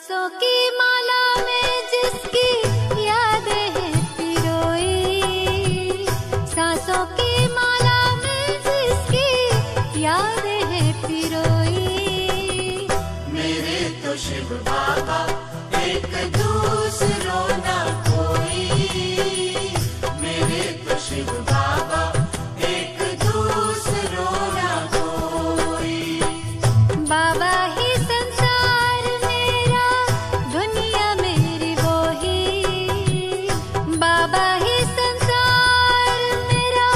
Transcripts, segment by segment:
सांसों की माला में जिसकी यादें हैं पिरोई, सांसों की माला में जिसकी यादें हैं पिरोई। मेरे तो शिव बाबा एक दूसरो ना कोई, मेरे तो शिव बाबा एक दूसरो ना कोई। बाबा ही संसार मेरा, दुनिया मेरी वो ही, बाबा ही संसार मेरा,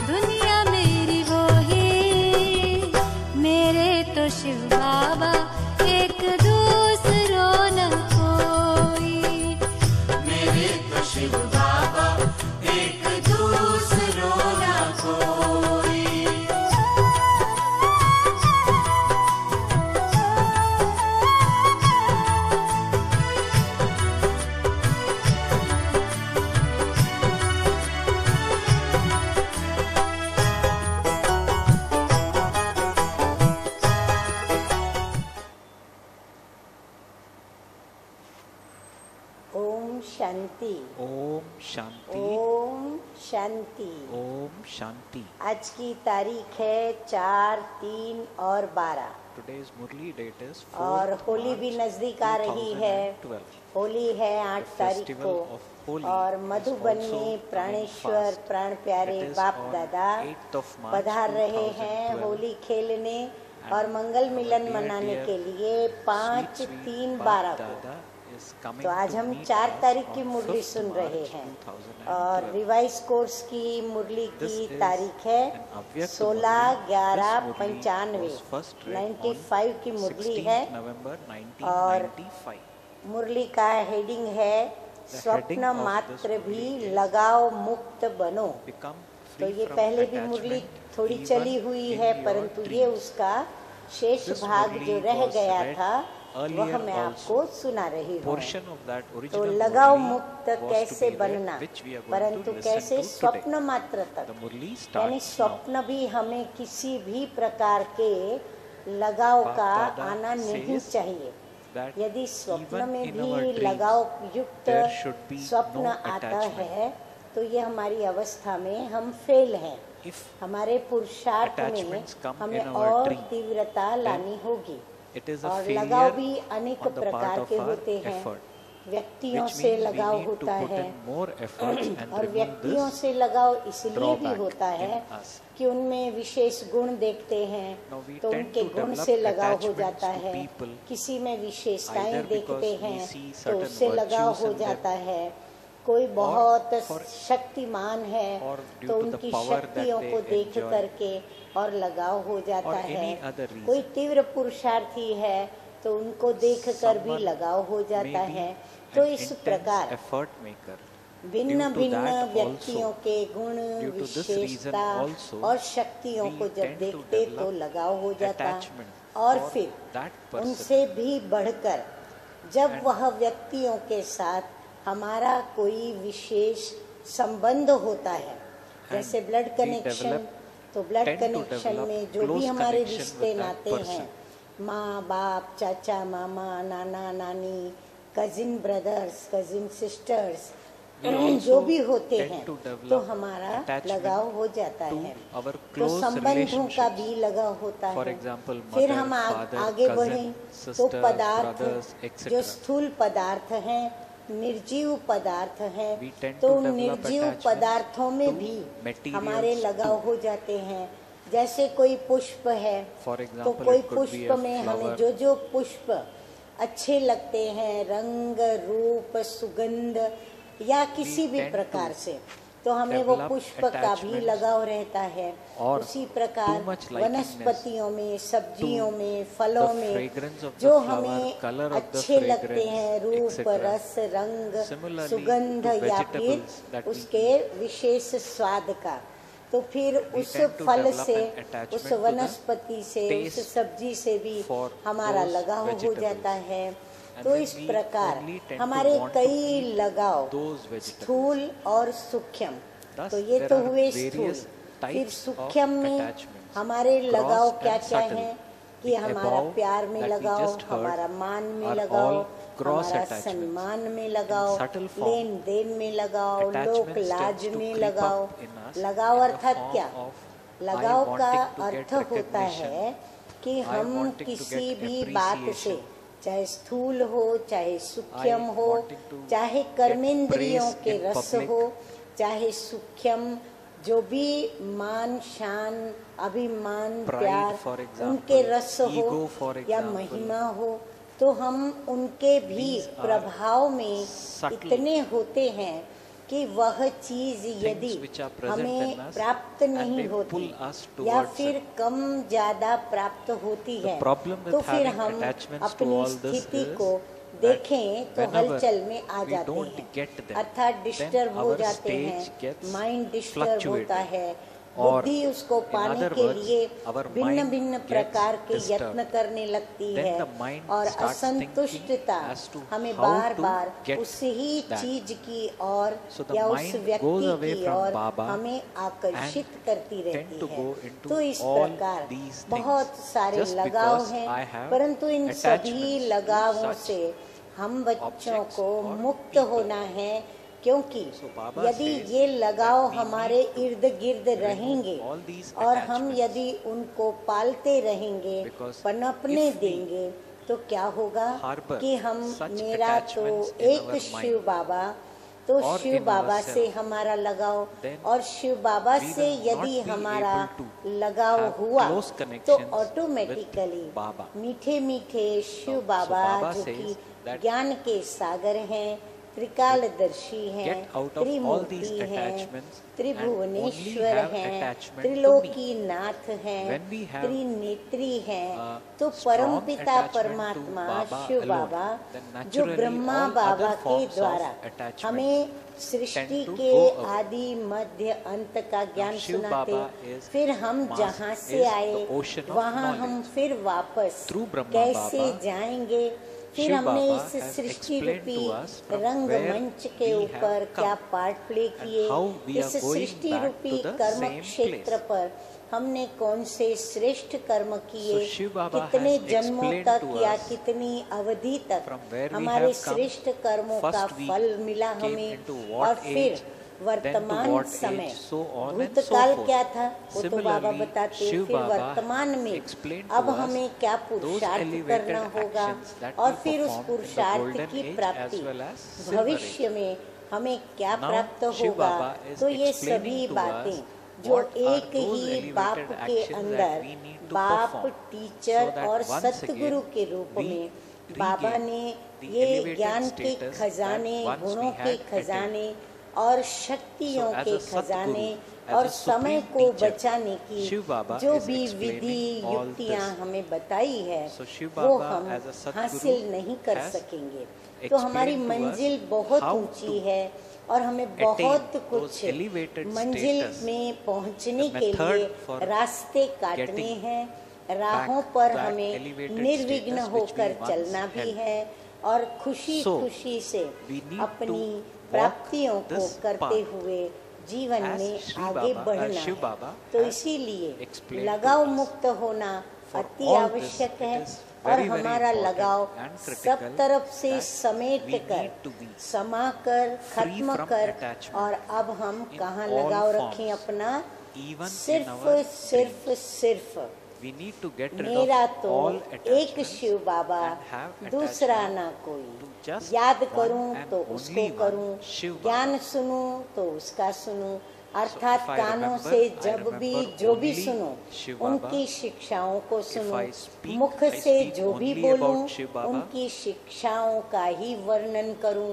दुनिया मेरी वो ही। मेरे तो शिव बाबा एक दूसरो न कोई, मेरे तो शिव बाबा एक दूसरो ना कोई। ओम शांति। ओम शांति। ओम शांति। ओम शांति। आज की तारीख है 4, 3 और 12 Today's Murli date is 4th और होली भी March नजदीक आ रही है। 2012. होली है 8 The तारीख festival को of Holi और is मधुबन also में coming प्राणेश्वर fast. प्राण प्यारे It is बाप on दादा 8th of March पधार रहे हैं 2012. होली खेलने और मंगल मिलन मनाने के लिए 5, Sweet, 3, Bap 12 को। Dada is coming तो आज to हम meet 4 us तारीख की on मुरली 5th सुन रहे March हैं 2012. और रिवाइज कोर्स की मुरली This की is तारीख है an Avyakt 16, Murli. 11, This Murli 95 was first read on 95 की मुरली है 16th November और 1995. मुरली का हेडिंग है स्वप्न heading of मात्र this भी Murli is लगाओ मुक्त बनो। Become तो free ये from पहले भी attachment मुरली थोड़ी even चली हुई in है, your परंतु ये dreams. उसका शेष This भाग Murli जो रह was गया read था earlier वह मैं also. आपको सुना रही हूँ। Portion of that तो original लगाओ Murli मुक्त was to कैसे be read, बनना, which we are going परंतु to listen कैसे to today. स्वप्न मात्र तक, The Murli यानी starts now. स्वप्न भी हमें किसी भी प्रकार के लगाव का बाप दादा आना नहीं says चाहिए। that यदि स्वप्न even में in our भी dreams, लगाव युक्त there should be स्वप्न no आता attachment. है तो ये हमारी अवस्था में हम फेल हैं। If हमारे पुरुषार्थ में attachments come हमें in our और dream, तीव्रता लानी होगी। it is a और लगाव failure भी अनेक on the प्रकार part of के our होते हैं। effort, व्यक्तियों which से means we लगाव need to होता put है in more efforts and और remove व्यक्तियों this से लगाव इसलिए भी drawback होता है in us. कि उनमें विशेष गुण देखते हैं Now we तो tend उनके to गुण develop से लगाव हो attachments जाता to है। people, किसी में विशेषताएं either because देखते we हैं see तो certain उससे लगाव virtues हो in them, जाता है। कोई बहुत for- शक्तिमान है or due तो to the उनकी power that शक्तियों they को देख enjoy, करके और लगाव हो जाता or है। any other reason. कोई तीव्र पुरुषार्थी है तो उनको देख कर भी Someone लगाव हो जाता may be है। तो an इस intense प्रकार effort maker. भिन्न Due to भिन्न that व्यक्तियों also, के गुण due to this विशेषता reason also, और शक्तियों we को जब tend to देखते तो develop लगाव हो जाता attachment और for फिर that person. उनसे भी बढ़कर जब And- वह व्यक्तियों के साथ हमारा कोई विशेष संबंध होता है, जैसे ब्लड we कनेक्शन, develop- तो blood tend to connection develop में जो भी close हमारे connection रिश्ते with that नाते person. हैं, माँ बाप चाचा मामा नाना नानी cousin brothers cousin sisters We also जो भी होते tend हैं to develop तो हमारा attachment लगाव हो जाता to है। our तो close संबंधों का relationships. भी लगाव होता For है। example, फिर mother, हम father, आगे cousin, बढ़ें तो sisters, पदार्थ brothers, etc. जो स्थूल पदार्थ हैं, निर्जीव पदार्थ हैं, We tend तो to उन develop निर्जीव attachment पदार्थों में to भी materials हमारे too. लगाव हो जाते हैं। जैसे कोई पुष्प है For तो example, कोई it could be पुष्प a में हमें flower. जो जो पुष्प अच्छे लगते हैं, रंग रूप सुगंध या किसी भी tend प्रकार to से, तो हमें वो develop पुष्प का भी attachments लगाव रहता है। और उसी प्रकार too much likeness वनस्पतियों में, सब्जियों to में, फलों the में fragrance of the जो flower, हमें color of the अच्छे लगते fragrance, हैं, रूप etc. रस रंग Similarly सुगंध to या vegetables फिर that we उसके विशेष स्वाद का, तो फिर We उस tend to फल develop से, an attachment उस to the वनस्पति से, उस taste सब्जी से भी for हमारा those लगाव हो vegetables. जाता है। And तो then इस we प्रकार only tend to हमारे want to कई eat लगाव those vegetables. स्थूल और सूक्ष्म, Thus, तो ये there तो are हुए various स्थूल। फिर types सूक्ष्म of में attachments, हमारे gross लगाव and क्या क्या subtle. हैं कि The हमारा above प्यार में that we लगाव, just heard हमारा मान में are लगाव, all gross हमारा attachments, सम्मान में लगाओ, subtle form, लेन देन में लगाओ, लोक attachments लाज tends to में creep लगाओ। up in us लगाओ in the अर्थात form क्या? of लगाव I का wanting to अर्थ get होता recognition, है कि I हम wanting to किसी get भी बात से, appreciation, चाहे स्थूल हो, चाहे सूक्ष्म I हो, wanting to चाहे get कर्मेंद्रियों praise के in रस public, हो, चाहे सूक्ष्म जो भी मान शान अभिमान Pride, प्यार for example, उनके रस हो ego, for या example, महिमा हो, तो हम उनके भी these are प्रभाव में subtle इतने होते हैं कि वह चीज यदि things which are present हमें in us प्राप्त and नहीं they होती pull us या towards फिर it. कम ज्यादा प्राप्त होती The है, problem with तो फिर having हम attachments to अपनी all this स्थिति is को that देखें तो whenever हलचल में आ we जाते don't हैं, get them, अर्थात then डिस्टर्ब हो our जाते stage हैं, gets माइंड डिस्टर्ब होता fluctuating. है, Or बुद्धि उसको in पाने other के words, लिए our भिन्न mind भिन्न gets प्रकार के disturbed. यत्न करने लगती Then है the mind और starts असंतुष्टता thinking as to हमें how bar to bar get उस ही that. चीज की और So the या उस mind goes व्यक्ति away की from और Baba हमें आकर्षित and करती tend रहती to है। go into तो इस all प्रकार these things बहुत सारे just लगाव because हैं, I have परंतु इन सभी attachments to लगावों such से हम बच्चों objects को or मुक्त people. होना है, क्योंकि So Baba यदि says ये लगाव that we हमारे need to इर्द गिर्द remove रहेंगे all these और हम attachments. यदि उनको पालते रहेंगे, Because पनपने if we देंगे, तो क्या होगा harbor कि हम such मेरा तो attachments in एक our शिव mind बाबा, तो or Shiv in Baba ourselves, से हमारा लगाव then और शिव बाबा we से will यदि not be हमारा able to लगाव have हुआ close तो connections ऑटोमेटिकली with Baba. मीठे मीठे शिव So बाबा Baba जो says कि that ज्ञान के सागर हैं, त्रिकालदर्शी हैं, get out of all Trimurti these हैं, attachments and Tribhuvaneshwar only have हैं, attachment to त्रिलोकी नाथ हैं, When we have त्रिनेत्री हैं, तो strong परमपिता attachment to परमात्मा Baba शिव alone, बाबा then जो naturally ब्रह्मा all बाबा other के forms of द्वारा attachments हमें सृष्टि tend to के go away. आदि मध्य अंत का ज्ञान Shiv सुनाते, Baba is फिर हम Master, जहाँ से is आए the ocean of वहाँ हम knowledge. फिर वापस Through Brahma कैसे Baba, जाएंगे, फिर Shiv हमने Baba इस has सृष्टि explained रूपी to us from रंगमंच where के we ऊपर have come क्या पार्ट प्ले and किए, how we इस are going सृष्टि back रूपी to the कर्म same क्षेत्र place. पर हमने कौन से श्रेष्ठ कर्म किए, So Shiv Baba कितने has जन्मों explained तक to या us कितनी अवधि तक from where we हमारे have come. श्रेष्ठ कर्मों का First we फल मिला came हमें, into what और फिर age, वर्तमान then to what समय, age, so on and so भूतकाल forth. क्या था वो तो बाबा Similarly, बताते, Shiv फिर Baba वर्तमान में explained अब to us हमें क्या those पुरुषार्थ elevated करना होगा, actions that और we फिर उस performed in the पुरुषार्थ golden की age प्राप्ति as well as silver भविष्य age. में हमें क्या Now, प्राप्त Shiv होगा। Baba is तो ये explaining सभी to बातें us जो what are एक those ही elevated बाप के actions that अंदर we need to बाप, perform टीचर so that और once सतगुरु again के रूप we में regain बाबा ने the ये elevated ज्ञान के status खजाने, that once गुणों we के had खजाने और शक्तियों So, as के a Satguru, खजाने as और a समय supreme को teacher, बचाने की Shiv Baba जो is भी explaining विधि all युक्तियाँ this. हमें बताई है So, Shiv वो Baba हम as a Satguru हासिल नहीं कर has सकेंगे। तो हमारी explained to us मंजिल बहुत how ऊंची to है और हमें बहुत कुछ those elevated मंजिल status, में पहुंचने the के method लिए for रास्ते काटने getting हैं, राहों back पर that हमें elevated निर्विघ्न status which we होकर once चलना भी held. है और खुशी So, खुशी से we need अपनी to प्राप्तियों walk को this करते path. हुए जीवन As में Shri आगे Baba- बढ़ना Shiv है। Baba तो has इसीलिए explained to लगाव us. मुक्त होना For अति all this, आवश्यक it है is और very, very हमारा important लगाव and critical सब तरफ से that समेट we कर need to be समा कर खत्म from कर attachment और अब हम in कहाँ all लगाव forms. रखें अपना, Even in सिर्फ our सिर्फ सिर्फ we need to get rid मेरा of तो all एक attachments Shiv Baba and have दूसरा attachment ना कोई, to just याद one करूं and तो only उसको one करूं, Shiv ज्ञान Baba. सुनूं तो उसका सुनूं, अर्थात if I कानों remember, से I जब भी remember जो भी only सुनो Shiv Baba. उनकी शिक्षाओं को सुनो, I speak, मुख I से speak जो भी only बोलूं about Shiv Baba. उनकी शिक्षाओं का ही वर्णन करूं,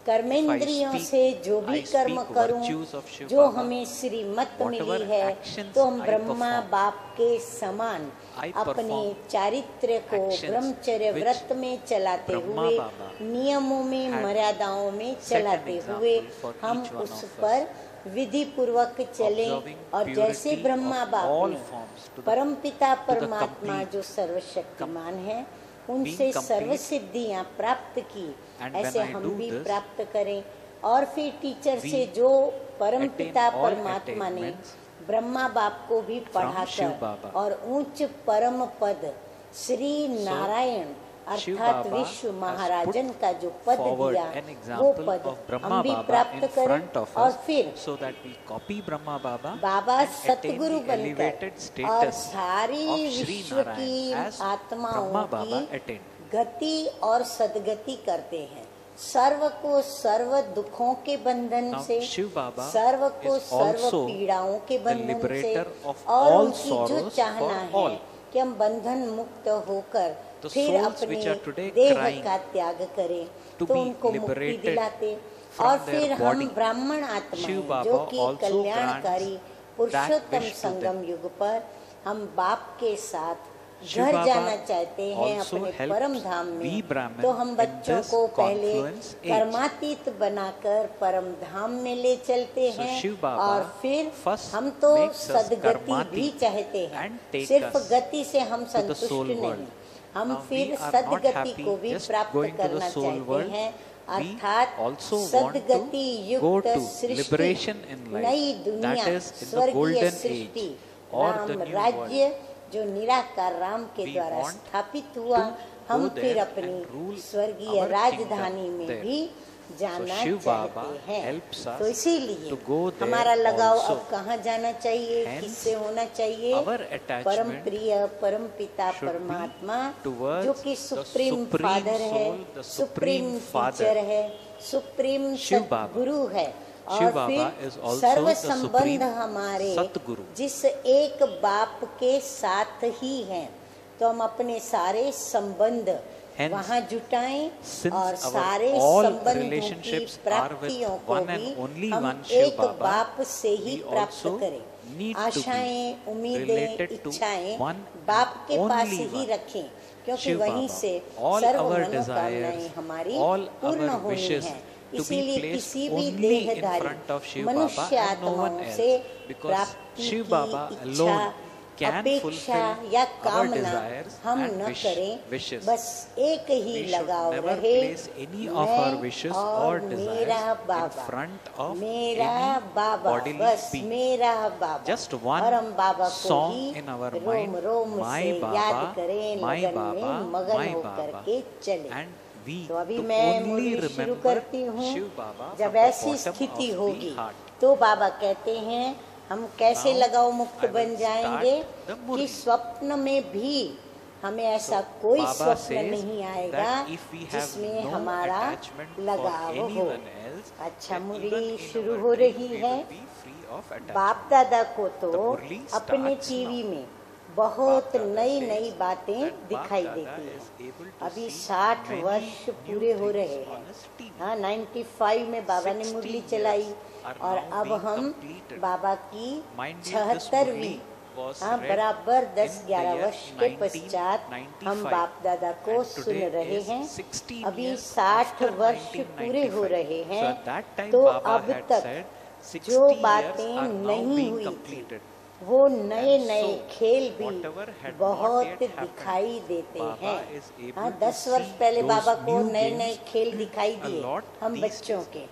कर्मेंद्रियों speak, से जो भी I कर्म speak करूं virtues of Shiv जो Baba. हमें श्रीमत Whatever मिली है, actions तो हम I ब्रह्मा perform, बाप के समान I अपने perform चारित्र्य को actions ब्रह्मचर्य which व्रत में चलाते Brahma हुए, Baba नियमों में had मर्यादाओं में set an चलाते example हुए for हम each one उस of पर विधि पूर्वक चलें observing और जैसे purity ब्रह्मा of बाप all ने forms to the- परमपिता to the परमात्मा complete जो सर्वशक्तिमान है उनसे being complete. सर्व सिद्धियां प्राप्त की, And ऐसे when I हम do भी this, प्राप्त करें। और फिर टीचर we से जो परमपिता attain all परमात्मा ने attainments ब्रह्मा बाप को भी Shiv पढ़ाकर Baba. और उच्च परम पद श्री नारायण Shiv अर्थात Baba विश्व has महाराजन put का जो पद forward दिया an वो example पद of Brahma हम भी Baba प्राप्त in करें front of और us, फिर so that we copy Brahma Baba Baba and attain Satguru the बनकर elevated और status सारी of Shri विश्व Narayan की as आत्माओं Brahma Baba की attained. गति और सदगति करते हैं। सर्व को सर्व दुखों के बंधन Now, से, Shiv Baba सर्व को is सर्व also पीड़ाओं के the बंधन से, liberator of और all उनकी जो sorrows चाहना for all. है कि हम बंधन मुक्त होकर The फिर souls अपने which are today देह crying का त्याग करें to तो be उनको मुक्ति liberated दिलाते। from और their फिर हम body. ब्राह्मण Shiv आत्माएं Baba जो कि also कल्याणकारी grants Purushottam that wish to Sangam them. युग पर हम बाप के साथ Shiv घर Baba जाना चाहते हैं also अपने helps परम धाम we में, Brahmin तो हम in बच्चों this को पहले confluence age. कर्मातीत बनाकर परम धाम में ले चलते So हैं Shiv Baba और फिर first हम तो makes us सदगति कर्मातीत भी चाहते हैं। and take सिर्फ us गति से हम to the संतुष्ट soul नहीं, world. हम Now फिर we are not Sadgati happy को भी just प्राप्त going to the करना soul चाहते world. हैं, We अर्थात also want Sadgati to go युक्त to Srishti, liberation in life. नई दुनिया, That is in the स्वर्गीय golden Srishti, age or the Ram new राज्य जो निराकार राम के We द्वारा want स्थापित हुआ, to हम go फिर there अपनी and rule स्वर्गीय our राजधानी kingdom में there. भी जाना So Shiv चाहते Baba हैं। helps us तो इसीलिए to go there हमारा लगाव also. अब कहाँ जाना चाहिए, Hence, किससे होना चाहिए? our attachment परम प्रिय परम पिता should be परमात्मा towards जो कि the सुप्रीम supreme फादर है, soul, the supreme supreme father, teacher है, सुप्रीम Shiv Baba. सद्गुरु है। Shiv और Baba फिर is also सर्व the संबंध supreme हमारे Satguru. जिस एक बाप के साथ ही हैं, तो हम अपने सारे संबंध Hence, वहाँ जुटाएं since और our सारे all संबंधों की relationships are प्राप्तियों with को one and भी only हम one Shiv एक Baba, बाप से ही we प्राप्त also करें। need to be आशाएं, उम्मीदें, related to इच्छाएं one बाप के and pass only he one रखें, क्योंकि Shiv वहीं Baba. से All सर्व our मनोकामनाएं desires, हमारी all पूर्ण our होनी wishes है। to be इसीलिए placed किसी भी only in देहधारी front of Shiv Baba मनुष्य and no one आत्माओं else, से because प्राप्ति Shiv की Baba इच्छा, alone can अपेक्षा fulfill या our कामना desires हम and न करें। wishes. बस एक ही We should लगाव never रहे, place any of our मैं wishes और or desires मेरा in बाबा, front of मेरा any बाबा, bodily बस being. मेरा बाबा। Just one और हम बाबा को song he in our Rome mind, Rome My से Baba, याद करें, My लगन Baba, में मगन My होकर Baba. के चले। And we तो अभी to मैं only मुरली शुरू remember करती हूँ। Shiv Baba जब from the ऐसी bottom स्थिति of the होगी heart. तो बाबा कहते हैं हम कैसे Now, लगाव मुक्त I will बन जाएंगे start the कि Murli. स्वप्न में भी हमें ऐसा कोई Baba स्वप्न says नहीं आएगा that if we have जिसमें no हमारा attachment for लगाव हो। anyone else, अच्छा, then मुरली even in शुरू our हो dream रही we है। will be free of attachment. बाप दादा को तो The Murli अपने starts टीवी now. में बहुत बाप दादा नई says नई बातें that Bap दिखाई Dada देती is हैं। able to अभी see 60 many वर्ष new पूरे हो things रहे on हैं। his TV. हाँ, 95 में बाबा ने 60 मुरली years चलाई are और now अब being हम completed. बाबा की Mind you, this 76वीं Murli was हाँ read बराबर in 10-11 the year वर्ष के पश्चात हम 1995 बाप दादा को and सुन today रहे is हैं। 16 अभी years 60 after वर्ष पूरे हो 1995. रहे So हैं। at that time तो Baba अब had तक said 60 जो years बातें are now नहीं being हुई थी completed. वो नए And नए so, खेल भी whatever had बहुत not yet happened, दिखाई देते Baba हैं। is able हाँ, to 10 वर्ष see पहले those बाबा को new नए games नए खेल दिखाई a दिए lot हम these बच्चों days. के।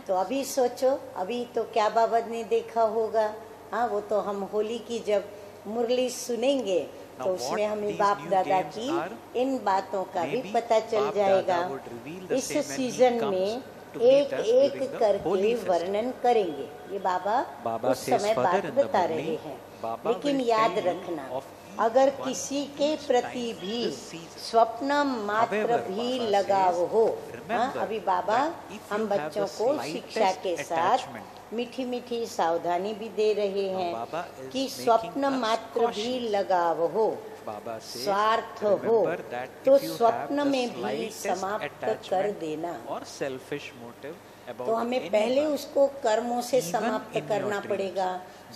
तो अभी सोचो, अभी तो क्या बाबा ने देखा होगा। हाँ, वो तो हम होली की जब मुरली सुनेंगे Now तो उसमें what हमें these बाप new दादा games की are, इन बातों का भी maybe पता चल Bap जाएगा। Dada would reveal the इस same when he season comes में to meet एक us एक during the करके Holy festival. वर्णन करेंगे। ये बाबा Baba उस says समय further बात in the बता Murli, रहे हैं। Baba लेकिन will याद tell you रखना, of each अगर one किसी के each प्रति time भी this season. स्वप्न मात्र However, भी Baba लगाव says, हो। remember हाँ, अभी बाबा that if हम you have बच्चों the को slightest शिक्षा के साथ attachment, मीठी मीठी सावधानी भी दे रहे Now हैं Baba is कि making स्वप्न us मात्र भी cautious. लगाव हो, Baba says, स्वार्थ हो remember that तो if you have स्वप्न the में भी slightest समाप्त कर attachment देना। or selfish motive about तो हमें पहले anyone, उसको कर्मों से even समाप्त in your करना dreams, पड़ेगा,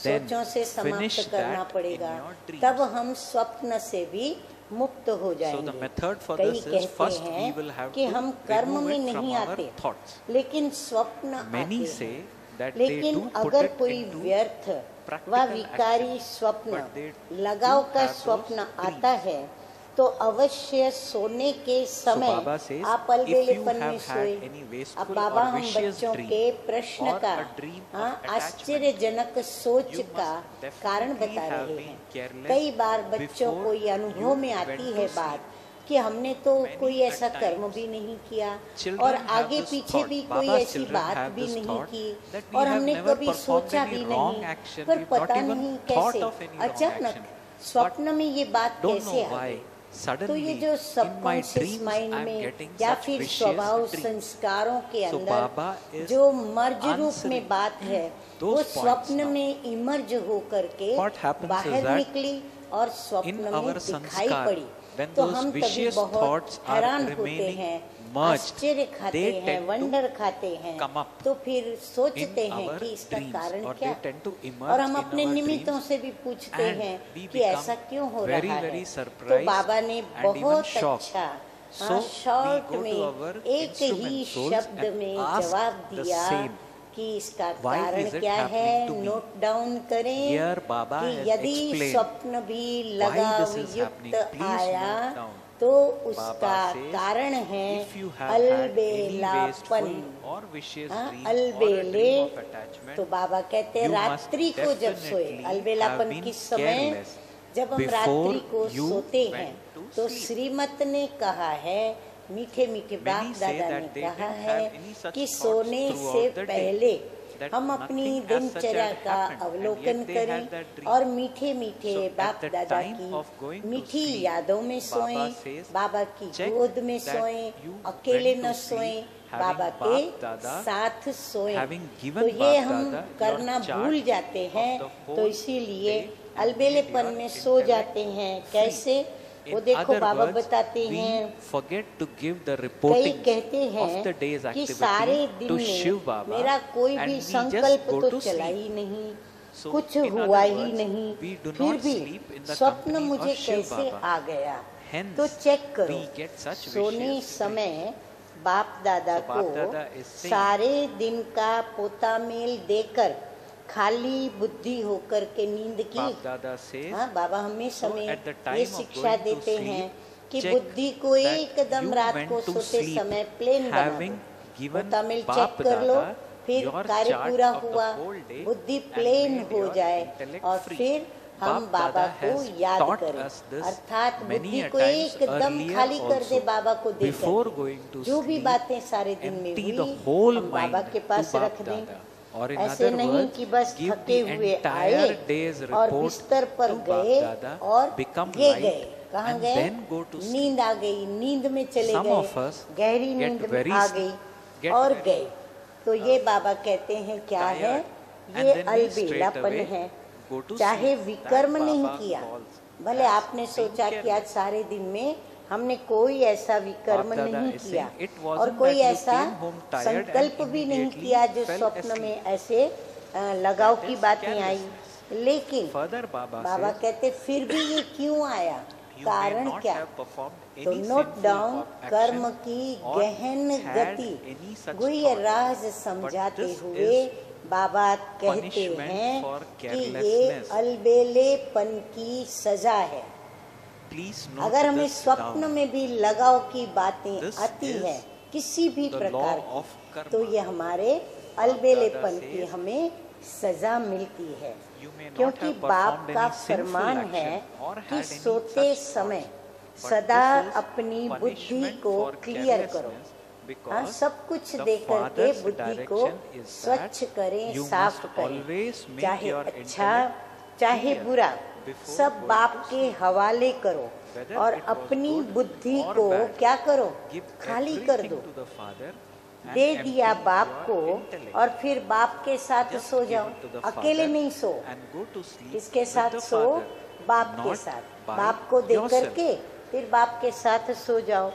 then सोचों से finish समाप्त करना that पड़ेगा, in your dreams. तब हम स्वप्न से भी मुक्त हो So the जाएंगे। method for कई this is कहते first we हैं will have कि to हम कर्म remove में it from नहीं our आते, thoughts. लेकिन स्वप्न Many आते say हैं। that they लेकिन do put अगर it कोई into व्यर्थ व practical विकारी action, स्वप्न but they लगाव do का have those स्वप्न dreams. आता है तो अवश्य सोने के समय Baba says, आप if you अलबेलेपन में have सोए। had any wasteful अब बाबा or हम vicious बच्चों dream के प्रश्न or का a dream of हाँ attachment, आश्चर्यजनक सोच you का must कारण definitely बता have रहे been हैं। careless कई बार बच्चों before को ये अनुभव you में went आती to है sleep. बात कि हमने तो Many कोई a ऐसा times कर्म भी नहीं किया children और have आगे this पीछे thought, भी कोई Baba's ऐसी children बात have भी this नहीं thought की that we और have हमने never कभी performed सोचा any भी wrong नहीं, action, पर we've not पता even नहीं thought कैसे of any wrong अचानक action. स्वप्न में ये बात Don't कैसे know आ why गई। तो suddenly ये जो in my subconscious dreams mind I'm में getting या such फिर vicious स्वभाव dreams. संस्कारों के So अंदर Baba is जो मर्ज रूप answering में बात है those वो points स्वप्न now. में इमर्ज हो करके What happens is बाहर that निकली और in स्वप्न में our दिखाई sanskar, पड़ी। when तो those हम तभी vicious बहुत thoughts are हैरान होते remaining हैं, merged, आश्चर्य खाते they हैं, tend to वंडर खाते हैं, come up तो फिर सोचते in हैं our कि इसका dreams, कारण or क्या they tend to emerge और हम in अपने our निमित्तों dreams, से भी पूछते and हैं we कि become ऐसा क्यों हो very, रहा very है। तो surprised बाबा ने and even बहुत shocked. अच्छा So we short go to में our एक ही instrument souls शब्द and में ask जवाब the दिया same. कि इसका Why कारण is it क्या है, happening to me? Note down करें Here Baba कि has यदि explained स्वप्न भी why लगाव this is happening. युक्त Please आया note down. तो उसका Baba says, कारण है if you have had any अलबेलापन। wasteful or vicious हाँ, dream or a अलबेले dream of attachment, तो बाबा कहते हैं you must रात्रि को जब सोए, definitely अलबेलापन have been किस समय, careless जब हम before रात्रि को you सोते went हैं to तो sleep. श्रीमत ने कहा है, मीठे मीठे बाप Many say दादा that ने they कहा didn't है have any such कि thoughts सोने throughout से the day, पहले that हम अपनी nothing as such दिनचर्या had का happened, and अवलोकन yet they had करें that dream. और मीठे मीठे So at बाप the दादा time की of going to मीठी sleep, यादों में Baba सोएं, says, बाबा की check गोद में that सोएं, you अकेले went न to सोएं, sleep having बाबा के बाप दादा, साथ सोएं। having given तो ये बाप हम दादा your करना charge भूल जाते of हैं, the whole तो इसीलिए day and अलबेलेपन leave में your सो intellect जाते हैं। free. कैसे वो In देखो other बाबा words, बताते we हैं, forget to give the कई reporting कहते of हैं the day's कि activity सारे दिन to में Shiv Baba मेरा कोई and भी we just संकल्प go तो to चला sleep. ही नहीं, So, कुछ in हुआ other ही words, नहीं, we do फिर not भी sleep in the स्वप्न company मुझे of Shiv कैसे Baba. आ गया। Hence, तो चेक करो, we get such सोने vicious समय बाप दादा So, Bap को Dada is saying, सारे दिन का पोता मेल देकर खाली बुद्धि होकर के नींद की। Bap Dada says, हाँ, बाबा हमेशा So, में at the time ये of शिक्षा going to देते sleep, हैं कि check बुद्धि को that एकदम you रात went को to सोते sleep समय प्लेन बना having दो, given पोता मेल Bap चेक कर लो, Dada फिर your कार्य chart पूरा of the हुआ, whole day बुद्धि and प्लेन made हो your जाए intellect और free. फिर हम Bap बाबा Dada को has याद taught करें, us this अर्थात many बुद्धि a को times एकदम earlier खाली कर दे also. बाबा को देकर Before के। going to जो भी sleep, बातें सारे दिन में empty हुई the whole हम बाबा mind के पास to Bap रख दें। Dada. Or in ऐसे other नहीं words, कि बस give थके the हुए आए entire day's और report बिस्तर पर to Bap गए Dada, और become ये light, गए, कहाँ and गए, then go to sleep. नींद आ गई, नींद में चले Some गए, of us गहरी get नींद में very आ गई get और very, गए। तो ये बाबा कहते हैं क्या है, tired, and ये then we straight अलबेलापन away है। go to चाहे sleep. विकर्म That नहीं Baba किया, calls भले as आपने being सोचा कि आज careless. सारे दिन में हमने कोई ऐसा विकर्म Bap Dada नहीं is किया saying, "It और wasn't कोई that you ऐसा came home tired and संकल्प भी नहीं immediately किया जो fell स्वप्न asleep. में ऐसे लगाव That की is बातें आई। carelessness. लेकिन Further, Baba बाबा says, कहते फिर भी ये क्यों आया, you may कारण not क्या। have performed तो any note sinful down action कर्म की or गहन had गति any such गुह्य thought. राज But समझाते this हुए is बाबा कहते punishment हैं for कि ये carelessness. अलबेलेपन की सजा है। Please note अगर हमें this स्वप्न down. में भी लगाव की बातें This आती is है किसी भी the प्रकार law of की, karma. तो ये हमारे अलबेलेपन Dada की says, हमें सजा मिलती है। You may not क्योंकि have बाप performed का any sinful फरमान action है or कि had any सोते such समय thoughts. But सदा this is अपनी बुद्धि punishment को for क्लियर करो। carelessness हाँ, because सब कुछ the दे करके Father's बुद्धि को direction is स्वच्छ that करें, you साफ must करें, always make चाहे your अच्छा intellect चाहे clear बुरा before सब going बाप to के हवाले करो Whether और it was अपनी good बुद्धि or को bad, क्या करो, give खाली कर everything दो। to the Father and they empty दिया बाप your को intellect. और फिर बाप के साथ Just सो give जाओ, it to the अकेले Father नहीं सो, and go to sleep किसके with साथ the सो, Father, बाप के not साथ, by बाप को दे yourself. करके फिर बाप के साथ सो जाओ।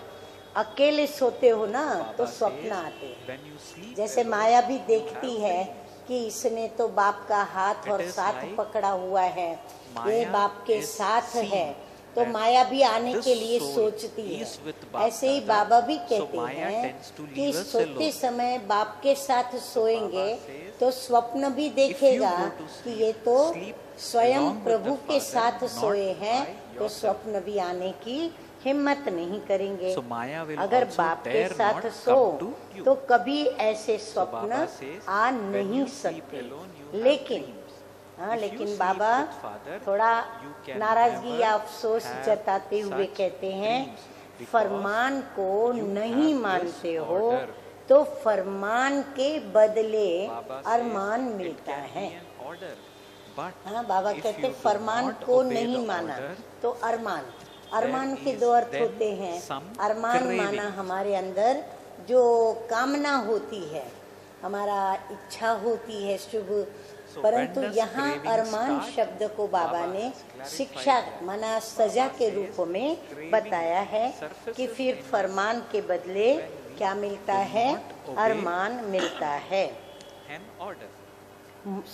अकेले सोते हो ना तो Baba स्वप्न says, आते हैं। when you sleep जैसे alone, माया भी you देखती have है dreams. कि इसने तो बाप का हाथ It और is साथ like पकड़ा हुआ है, ये Maya बाप के is साथ seeing है, तो that माया भी आने this के लिए soul सोचती है। is with Bap ऐसे ही Dada, बाबा भी so कहते Maya हैं tends to कि leave us सोते alone. समय बाप के साथ सोएंगे says, तो स्वप्न भी देखेगा go to कि sleep, ये तो sleep स्वयं along with प्रभु the के Father, साथ not सोए हैं, by तो yourself. स्वप्न भी आने की हिम्मत नहीं करेंगे। So Maya will अगर also बाप के dare साथ not so come to you. तो कभी ऐसे So स्वप्न Baba says, आ when नहीं you sleep सकते। alone, you have लेकिन dreams. हाँ, If you लेकिन sleep बाबा with Father, थोड़ा you can नाराजगी never या अफसोस have जताते हुए such कहते हैं dreams. फरमान को नहीं have this मानते हो order, तो फरमान के बदले Baba अरमान says it मिलता can है। be an order, but हाँ, बाबा if कहते you do फरमान not को obey नहीं the माना order, तो अरमान। अरमान there के is दो अर्थ then होते हैं। some अरमान craving. माना हमारे अंदर जो कामना होती है, हमारा इच्छा होती है शुभ, So परंतु when does यहाँ craving अरमान start? शब्द को बाबा Baba ने has clarified शिक्षा that. माना सजा Baba के says रूप में craving बताया है surfaces कि फिर in us फरमान के बदले when we क्या मिलता do है, not obey अरमान मिलता है। an order.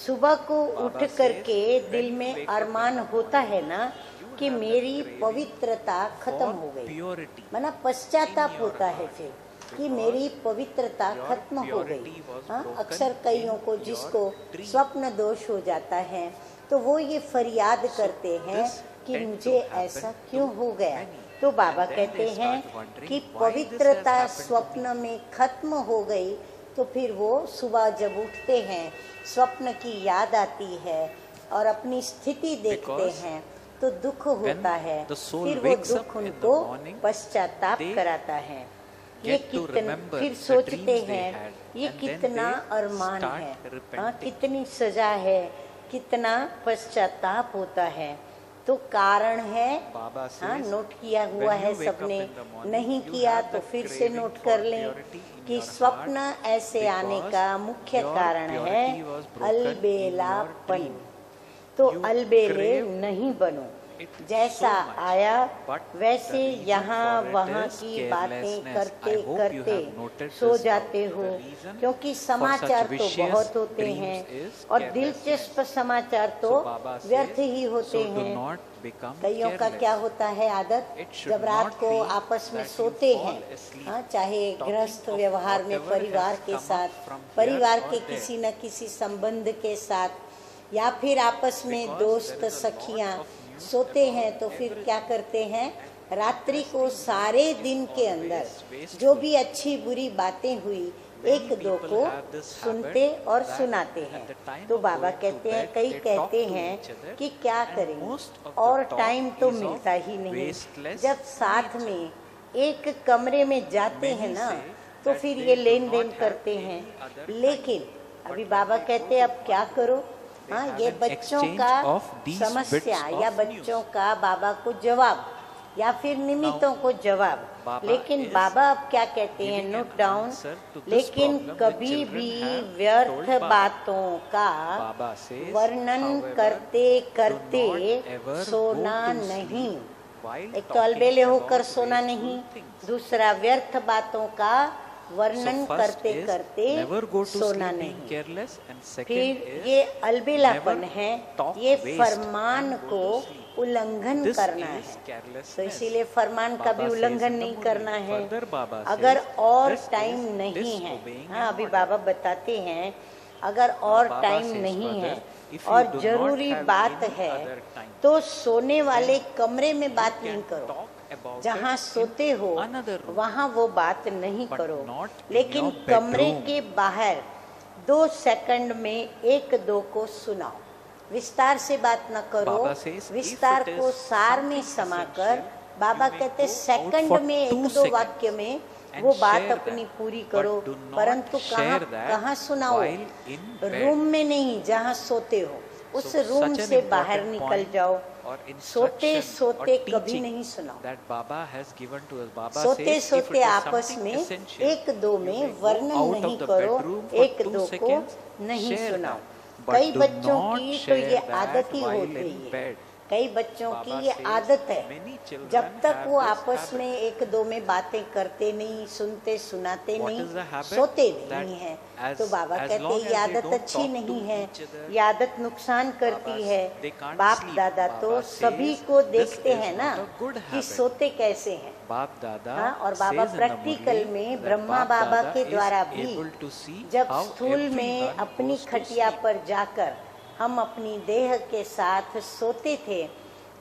सुबह को Baba उठ says, करके when दिल you में wake up Armaan in the होता morning, है ना you कि have that मेरी craving पवित्रता खत्म हो for गई, purity माना पश्चाताप in your होता है heart, फिर कि because मेरी पवित्रता your खत्म हो गई। purity was हाँ, broken अक्सर कईयों को in जिसको your dream. स्वप्न दोष हो जाता है तो वो ये फरियाद करते हैं this कि tend to मुझे happen ऐसा to क्यों हो गया। many. तो बाबा And then कहते they हैं start wondering कि why this has पवित्रता happened to me. स्वप्न में खत्म हो गई, तो फिर वो सुबह जब उठते हैं स्वप्न की याद आती है और अपनी स्थिति देखते Because हैं तो दुख होता है, the soul फिर वो wakes दुख up in the उनको morning, पश्चाताप they कराता है। ये get to कितना remember फिर the सोचते dreams they हैं had, ये and then कितना they अरमान start है, repenting. हाँ, कितनी सजा है, कितना पश्चाताप होता है। तो कारण है, Baba हाँ, says, नोट किया हुआ when है you wake up सबने, in the morning, नहीं you किया have तो the फिर से craving नोट for कर लें purity in कि your स्वप्न heart ऐसे आने because का मुख्य your कारण है purity was broken in your अलबेलापन। dream. तो You अलबेले crave नहीं बनो, it जैसा so much, आया but वैसे the reason यहाँ for it वहाँ is की बातें carelessness. करते I hope you करते have noted सो this जाते out. हो, The reason क्योंकि for समाचार such तो vicious बहुत होते dreams हैं is और carelessness. दिलचस्प समाचार तो So Baba व्यर्थ says, ही होते so do हैं। not become कईयों का careless. क्या होता है आदत, It should जब रात not को be आपस में that you सोते fall हैं, asleep हाँ, चाहे talking गृहस्थ of व्यवहार में whatever परिवार has के come up साथ, from here परिवार or के there. किसी न किसी संबंध के साथ, या फिर आपस में Because दोस्त there is a lot सखियां of news सोते about हैं, तो फिर everything. क्या करते हैं, रात्रि को सारे दिन के अंदर wasteful. जो भी अच्छी बुरी बातें हुई एक दो people को have this सुनते habit और that सुनाते at हैं। the time तो of बाबा going to कहते हैं, bed, कई they कहते talk to हैं each other, कि क्या and करेंगे, most of the और talk टाइम तो is of मिलता ही नहीं। wasteless जब साथ में एक कमरे में जाते Many हैं ना, say तो that फिर they ये do लेन not देन have करते any हैं, other time. लेकिन But अभी when बाबा they कहते go हैं to अब क्या करो, they हाँ, have ये an बच्चों exchange का of these समस्या bits या of बच्चों news. का बाबा को जवाब या फिर निमित्तों को जवाब, Baba लेकिन is बाबा अब क्या कहते हैं, giving note an down, answer to this लेकिन problem which कभी children भी have व्यर्थ told Baba. बातों का Baba says, वर्णन however, करते करते do not ever सोना go to नहीं। sleep while एक तो talking अलबेले होकर about सोना wasteful नहीं, things. दूसरा व्यर्थ बातों का वर्णन So first करते is करते never go to सोना sleep being नहीं। careless, and second फिर is ये अलबेलापन never है, talk ये waste फरमान and go को to sleep. उल्लंघन This करना is है, carelessness. तो इसीलिए फरमान का भी Baba says उल्लंघन in the नहीं morning. करना है। Further Baba अगर says, और this टाइम is नहीं है, disobeying हाँ, an अभी order. बाबा बताते हैं, अगर और Baba टाइम says नहीं further, है if you और do not जरूरी have बात any है, other time, तो सोने वाले then कमरे में बात you नहीं can करो, talk about जहाँ it in सोते हो another room. वहाँ वो बात नहीं But करो, not in लेकिन your कमरे bedroom. के बाहर 2 सेकंड में एक दो को सुनाओ, विस्तार से बात न करो, Baba says, विस्तार if it को is सार में something समाकर, essential, Baba you may कहते go out सेकंड for में 2 एक दो seconds वाक्य में and वो बात share अपनी that. पूरी But करो, do not परंतु share that कहाँ सुनाओ, while in bed. रूम में नहीं जहाँ सोते हो, उस So रूम such an से बाहर important निकल point जाओ। or सोते instruction सोते or कभी teaching नहीं सुनाओ, that Baba has given to us. Baba सोते says, if सोते it is आपस something में essential, एक दो you में may go वर्णन out नहीं of the करो, bedroom for एक 2 दो को seconds, नहीं share सुनाओ। that. But कई do बच्चों not की तो ये share आदत that ही while होती in है, bed. कई बच्चों Baba की ये says आदत है, many children जब तक have वो this आपस habit. में एक दो में बातें करते नहीं, सुनते सुनाते What नहीं, is the habit? सोते That नहीं है, as- तो बाबा as कहते long हैं as ये they आदत don't अच्छी talk नहीं to है, each other, ये आदत नुकसान करती Baba, है। they can't बाप sleep. दादा तो Baba सभी says, को this देखते is हैं ना not a good कि habit. सोते कैसे हैं, Bap Dada हाँ, और बाबा says in the practical Murli में that Brahma Bap Baba Dada के is द्वारा भी able to see जब how स्थूल में everyone अपनी goes to खटिया sleep. पर जाकर हम अपनी देह के साथ सोते थे,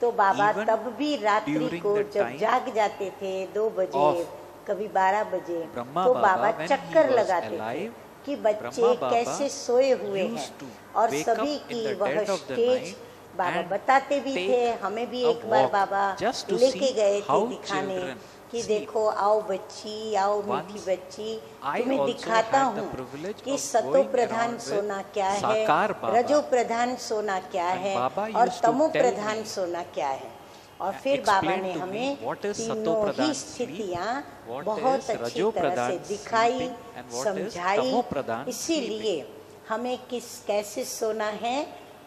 तो बाबा Even तब भी रात्रि during को the जब time जाग जाते थे 2 बजे, of कभी 12 बजे, Brahma तो Baba, बाबा when he चक्कर was लगाते थे alive, कि बच्चे Brahma Baba कैसे सोए हुए हैं, used to और wake सभी up in की the वह dead of the stage night Baba and बताते भी take थे, हमें भी a एक बार walk बाबा just to लेके see गए थे how दिखाने children कि sleep. देखो आओ बच्ची, आओ मीठी Once बच्ची, I तुम्हें also दिखाता had the हूँ privilege कि of सतो going प्रधान around with सोना क्या है, साकार बाबा. रजो प्रधान सोना क्या And है Baba और used to तमो tell प्रधान me, सोना क्या है। और फिर बाबा explain ने to me हमें what is तीनों सतो ही प्रधान sleep, स्थितियाँ what बहुत is अच्छी रजो तरह से प्रधान दिखाई, sleeping and what is समझाई। तमो प्रधान इसीलिए हमें कैसे सोना है,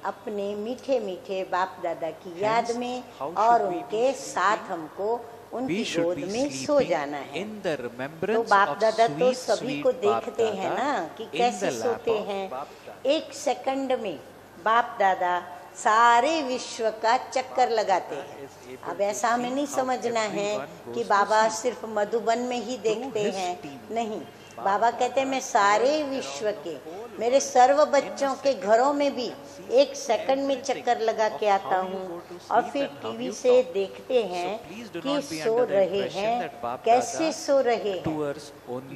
अपने मीठे मीठे बाप दादा की याद Hence, में how और should we be उनके साथ sleeping? हमको We उनकी should गोद be में सो sleeping जाना है। in the तो remembrance बाप of दादा तो sweet, सभी sweet को Bap देखते हैं Dada ना कि in कैसे the lap सोते of हैं। Bap Dada. एक सेकंड में बाप दादा सारे विश्व का चक्कर लगाते हैं। अब ऐसा हमें नहीं समझना है कि बाबा सिर्फ मधुबन में ही देखते हैं, नहीं। बाबा कहते हैं मैं सारे विश्व के, मेरे सर्व बच्चों के घरों में भी एक सेकंड में चक्कर लगा के आता हूँ और फिर टीवी से देखते हैं कि सो रहे हैं, कैसे सो रहे हैं,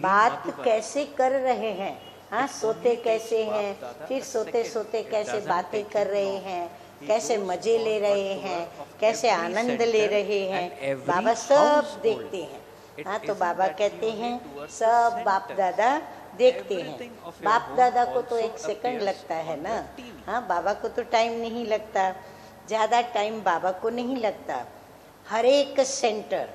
बात कैसे कर रहे हैं, हाँ सोते कैसे हैं, फिर सोते सोते कैसे बातें कर रहे हैं, कैसे मजे ले रहे हैं, कैसे आनंद ले रहे हैं, बाबा सब देखते हैं। हाँ तो बाबा कहते हैं सब बाप दादा देखते हैं। बाप दादा को तो एक सेकंड लगता है ना, हाँ बाबा को तो टाइम नहीं लगता, ज़्यादा टाइम बाबा को नहीं लगता। हर एक सेंटर,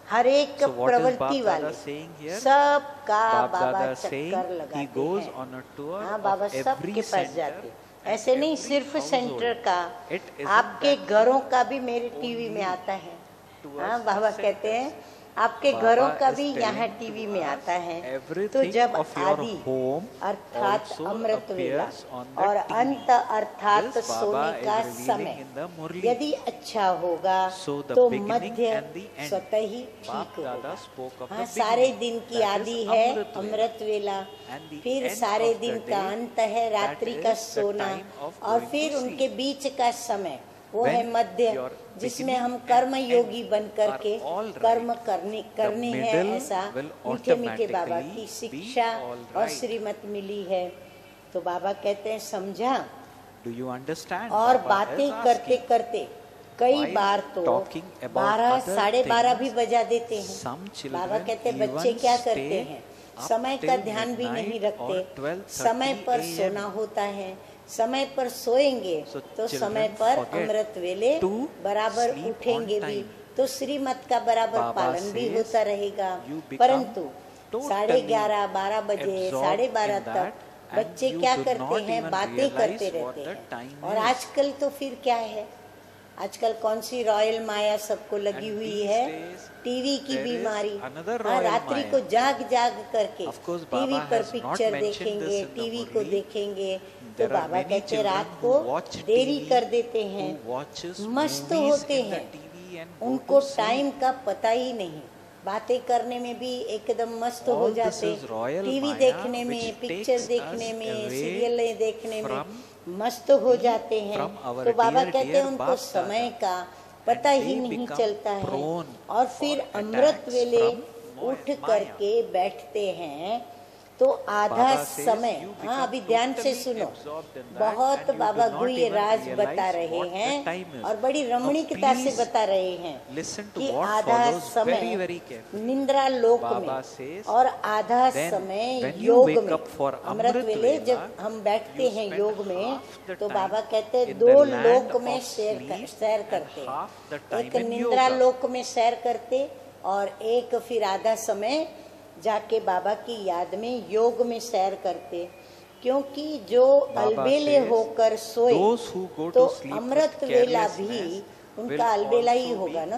हर एक प्रवृत्ति वाले सबका बाबा चक्कर लगाते हैं। हाँ बाबा सबके पास जाते, ऐसे नहीं सिर्फ सेंटर का, आपके घरों का भी मेरे टीवी में आता है। हाँ बाबा कहते हैं आपके घरों का भी यहाँ टीवी में आता है। तो जब आदि अर्थात अमृत वेला और अंत अर्थात सोने का समय यदि अच्छा होगा तो मध्य स्वतः ही ठीक होगा। हाँ सारे दिन की आदि है अमृत वेला, फिर सारे दिन का अंत है रात्रि का सोना, और फिर उनके बीच का समय वो है मध्य, जिसमें हम कर्म योगी बन करके कर्म करने हैं। ऐसा मीठे मीठे बाबा की शिक्षा और श्रीमत मिली है। तो बाबा कहते हैं समझा। और बातें करते करते कई बार तो 12 साढ़े 12 भी बजा देते हैं। बाबा कहते हैं बच्चे क्या करते हैं, समय का ध्यान भी नहीं रखते। समय पर सोना होता है, समय पर सोएंगे तो समय पर अमृत वेले बराबर उठेंगे भी, तो श्रीमत का बराबर पालन भी होता रहेगा। परंतु 11:30 12 बजे 12:30 तक बच्चे क्या करते हैं, बातें करते रहते हैं। और आजकल तो फिर क्या है, आजकल कौन सी रॉयल माया सबको लगी हुई है, टीवी की बीमारी। हाँ रात्रि को जाग जाग करके टीवी पर पिक्चर देखेंगे, टीवी को देखेंगे। तो बाबा कहते रात को देरी कर देते हैं, मस्त होते हैं, उनको टाइम का पता ही नहीं, बातें करने में भी एकदम मस्त हो जाते, टीवी देखने में, पिक्चर देखने में, सीरियलें देखने में मस्त हो जाते हैं। तो बाबा कहते हैं उनको समय का पता ही नहीं चलता है। और फिर अमृत वेले उठ करके बैठते हैं तो आधा समय, हाँ अभी ध्यान से सुनो, बहुत बाबा गुह्य राज बता रहे हैं और बड़ी रमणीकता से बता रहे हैं कि आधा समय निंद्रा लोक में और आधा समय योग में। अमृत वेले जब हम बैठते हैं योग में तो बाबा कहते हैं 2 लोक में सैर करते हैं, एक निंद्रा लोक में सैर करते और एक फिर आधा समय जाके बाबा की याद में योग में सैर करते। क्योंकि जो अलबेले होकर सोए तो अमृत वेला भी उनका अलबेला ही होगा ना।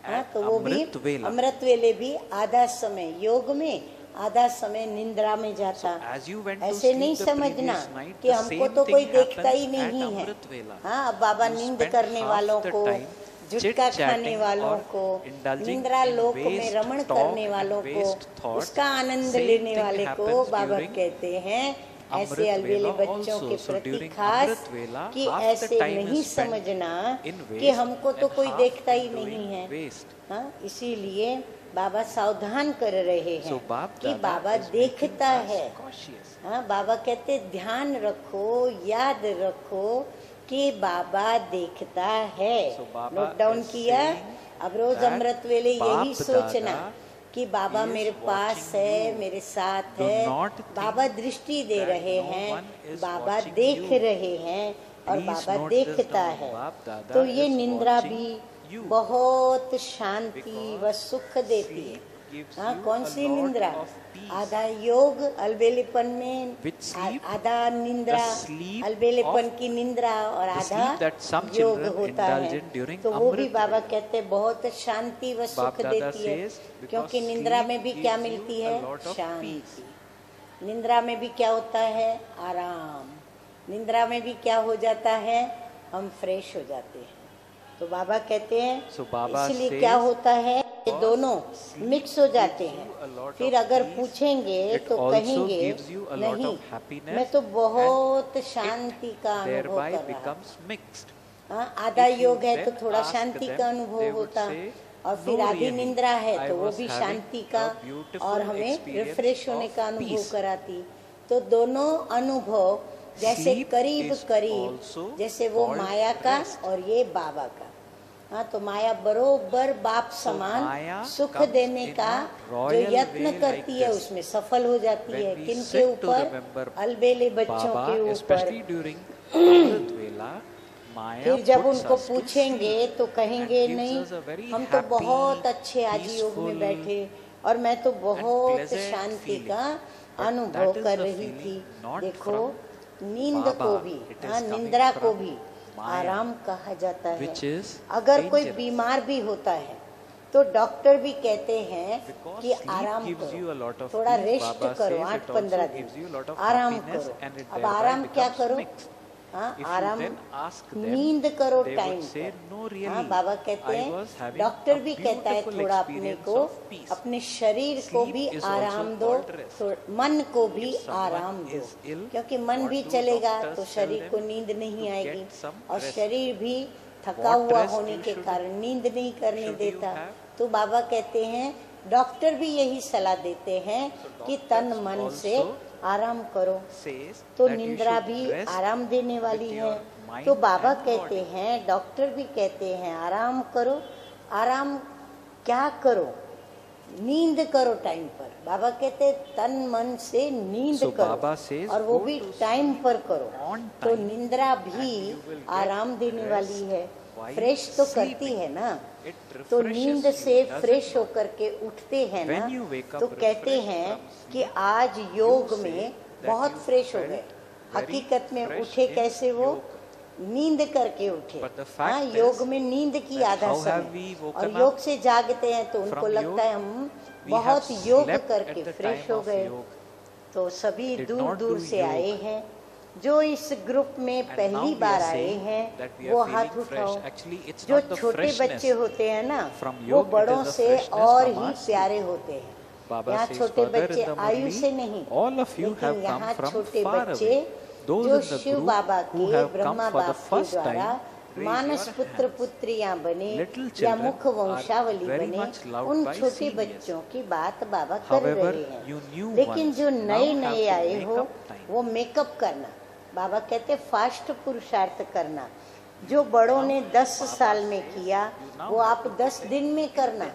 हाँ तो वो भी अमृत वेले भी आधा समय योग में, आधा समय निंद्रा में जाता। ऐसे नहीं समझना कि हमको तो कोई देखता ही नहीं है। हाँ अब बाबा नींद करने वालों को, जुटका खाने वालों को, निंद्रा लोक में रमण करने वालों को, उसका आनंद लेने वाले को बाबा कहते हैं ऐसे अलबेले बच्चों के प्रति खास कि ऐसे नहीं समझना कि हमको तो कोई देखता ही नहीं है। हाँ इसीलिए बाबा सावधान कर रहे हैं कि बाबा देखता है। हाँ बाबा कहते ध्यान रखो, याद रखो कि बाबा देखता है। नोट डाउन किया अब रोज that अमृत वेले यही Bap सोचना Dada कि बाबा is मेरे पास watching है, you. मेरे साथ Do है, not think बाबा दृष्टि दे that रहे no हैं, one is बाबा watching देख you. रहे हैं और Please बाबा note this देखता down. है। Bap Dada तो ये is निंद्रा watching भी you. बहुत शांति Because व सुख देती है। sleep gives हाँ, you कौन a C lot निंद्रा? of peace. आधा योग अलबेलेपन में, With sleep, आधा निंद्रा the sleep अलबेलेपन of- की निंद्रा और the आधा sleep that some योग children होता indulge है। in during तो वो भी Amrit बाबा Vela. कहते हैं बहुत शांति व सुख Bap Dada देती है, says, because क्योंकि निंद्रा में भी sleep क्या gives you मिलती a है? lot of Shanti. peace. निंद्रा में भी क्या होता है? आराम। निंद्रा में भी क्या हो जाता है? हम फ्रेश हो जाते हैं। तो बाबा कहते हैं So Baba इसलिए says, क्या होता है, ये दोनों मिक्स हो जाते gives you a हैं। lot फिर of अगर peace. पूछेंगे It तो also कहेंगे gives you a lot नहीं, of happiness मैं तो बहुत and शांति का अनुभव thereby कर रहा हूँ। becomes mixed. हाँ, आधा If you योग है तो then थोड़ा ask शांति them, का they अनुभव would होता, say, और फिर "No, आधी really, निंद्रा है I तो वो was भी having शांति का a beautiful और हमें experience रिफ्रेश होने of का अनुभव peace." कराती। तो दोनों अनुभव जैसे Sleep करीब is करीब, also जैसे वो called माया का rest. और ये बाबा का। हाँ, तो माया बरोबर बाप समान Maya सुख comes देने in का a जो royal यत्न way करती like है this. उसमें सफल हो जाती When है। we किनके sit to ऊपर? remember अलबेले बच्चों Baba, के ऊपर। especially during Amrit Vela, Maya फिर जब puts उनको us to पूछेंगे sleep तो कहेंगे and gives नहीं, us a very हम तो happy, बहुत अच्छे आज योग में peaceful बैठे और मैं तो बहुत pleasant शांति feeling. का But अनुभव that is कर the रही feeling थी। not देखो, from नींद Baba, को भी, it is हाँ, coming निंद्रा को from भी Maya, आराम कहा जाता है। which is अगर कोई dangerous. बीमार भी होता है तो डॉक्टर भी कहते हैं Because कि sleep आराम gives you a lot करो, of थोड़ा peace. रेस्ट Baba करो, says it 8-15 also gives you a lot दिन of आराम happiness करो। and it अब thereby आराम क्या becomes करो? mixed. हाँ, If you आराम then ask them, नींद करो they टाइम would say, पर। "No, really, हाँ, बाबा कहते I हैं, was having डॉक्टर a भी कहता है beautiful थोड़ा अपने experience को, of peace." अपने शरीर को Sleep भी is also आराम दो, called rest. तो मन को भी If someone आराम दो, is ill, क्योंकि मन what भी do चलेगा doctors तो tell शरीर them? को नींद नहीं To आएगी, get some और rest. शरीर भी थका What हुआ rest होने you के should- कारण नींद नहीं करने should you देता। have? तो बाबा कहते हैं डॉक्टर भी यही सलाह देते हैं कि तन doctors मन से also आराम करो। Says तो that you निंद्रा should भी rest आराम देने वाली with है। your mind तो बाबा and कहते body. हैं, डॉक्टर भी कहते हैं आराम करो। आराम क्या करो? नींद करो टाइम पर। बाबा कहते हैं तन मन से नींद So करो, Baba says, और वो go भी to टाइम पर करो। on तो time निंद्रा भी and you will get आराम देने rest वाली है, while फ्रेश तो sleeping. करती है ना। It तो refreshes नींद you, से doesn't फ्रेश it? होकर के उठते हैं ना, When you wake up तो कहते refreshed हैं from कि sleep, आज योग you में say that बहुत you फ्रेश हो felt गए। very हकीकत में fresh उठे in कैसे वो? योग. नींद करके उठे। But the fact हाँ, is योग में नींद की that आधा how have समय, we woken और up योग से जागते हैं तो उनको from लगता योग? है हम We बहुत have योग slept करके at the फ्रेश time हो of गए। योग. तो सभी Did दूर not दूर do से योग. आए हैं, जो इस ग्रुप में And पहली now we बार are आए saying हैं that we are वो feeling हाथ fresh. उठाओ। Actually, it's जो not the छोटे freshness बच्चे होते हैं ना, from वो योग, it बड़ों is the से freshness और from ही our sleep. प्यारे होते हैं। Baba यहाँ says छोटे further बच्चे in the आयु Murli, से नहीं, all of you लेकिन have come यहाँ from छोटे far बच्चे away. Those जो in the Shiv group Baba who के have come Brahma for the बाप के first द्वारा time, raise मानस your पुत्र hands. पुत्रियां बने Little या children मुख are वंशावली very बने, much loved उन by छोटे seniors. बच्चों की बात बाबा कर However, रहे you हैं। new लेकिन ones जो now नए have नए to आए make हो up time. वो मेकअप करना। बाबा कहते फास्ट पुरुषार्थ करना। जो बड़ों ने 10 साल में किया वो आप 10 दिन में करना।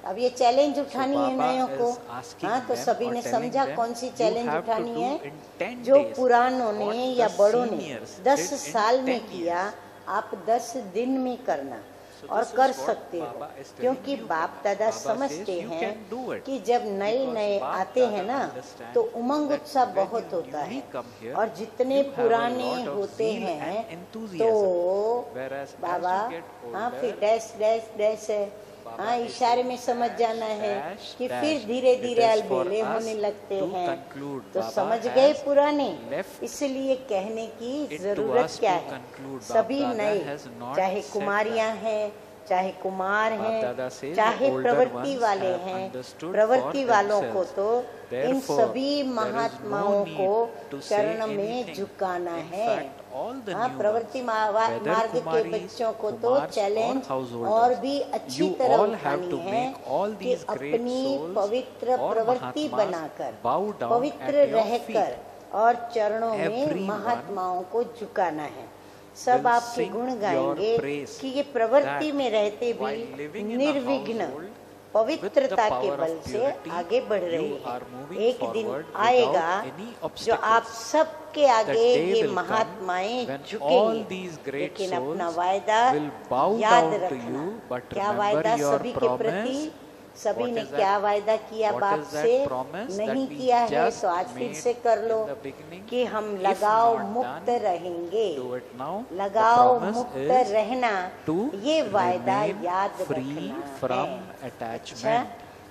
अब ये चैलेंज उठानी है Baba नयों को। is asking हाँ, तो them सभी or ने telling समझा them, कौन सी you चैलेंज have to उठानी do है। in 10 जो days पुरानों ने what या the बड़ों ने seniors 10 did in साल में 10 किया, years. आप 10 दिन में करना So और this is कर what सकते हो, Baba is telling क्योंकि you. बाप दादा Baba समझते says you हैं can do it. कि जब नए Because नए Bap आते Dada हैं ना understands तो उमंग that उत्साह when बहुत you होता newly है, come here, और जितने you have a पुराने lot of होते zeal हैं and enthusiasm. तो Whereas as Baba you get हाँ, older, फिर डैश डैश डैश है। Baba हाँ, is इशारे saying में समझ जाना है dash, कि dash. फिर धीरे It धीरे is for अलबेले us होने लगते to हैं। conclude. तो Baba समझ गए has पुराने, left इसलिए कहने की it to जरूरत us क्या to है। conclude. सभी Bap Dada नए, has not चाहे said कुमारियां हैं, चाहे कुमार Bap हैं, Dada says चाहे the older प्रवृत्ति ones वाले have हैं, understood प्रवृत्ति for वालों को themselves. तो इन Therefore, सभी there is no महात्माओं need को to say चरण में anything. झुकाना In है। fact, all the हाँ, new प्रवृत्ति ones, मार्ग whether के Kumaris, बच्चों को तो Kumars or चैलेंज householders, और भी अच्छी you तरह all have उठानी to है make all कि these great अपनी souls पवित्र or प्रवृत्ति Mahatmas बनाकर bow down पवित्र at your रहकर feet. और चरणों में Everyone महात्माओं को झुकाना है। सब will आपके sing गुण your गाएंगे praise, कि ये प्रवृत्ति that में रहते while भी living in a निर्विघ्न household, पवित्रता with the के power बल of से purity, आगे बढ़ रहे you are हैं। moving एक दिन forward आएगा without any जो obstacles. आप सबके आगे day ये will come महात्माएं when all झुकेंगी, these great लेकिन souls अपना वायदा will bow याद down to रखना। you, but क्या remember वायदा your सभी के प्रति, promise. सभी What ने is that- क्या वायदा किया what बाप is that से, promise नहीं that we किया है just तो आज फिर made से कर लो in the beginning? कि हम If लगाव not मुक्त done, रहेंगे। Do it now. The लगाव promise मुक्त is रहना, to ये वायदा remain याद free रखना from है। attachment. अच्छा,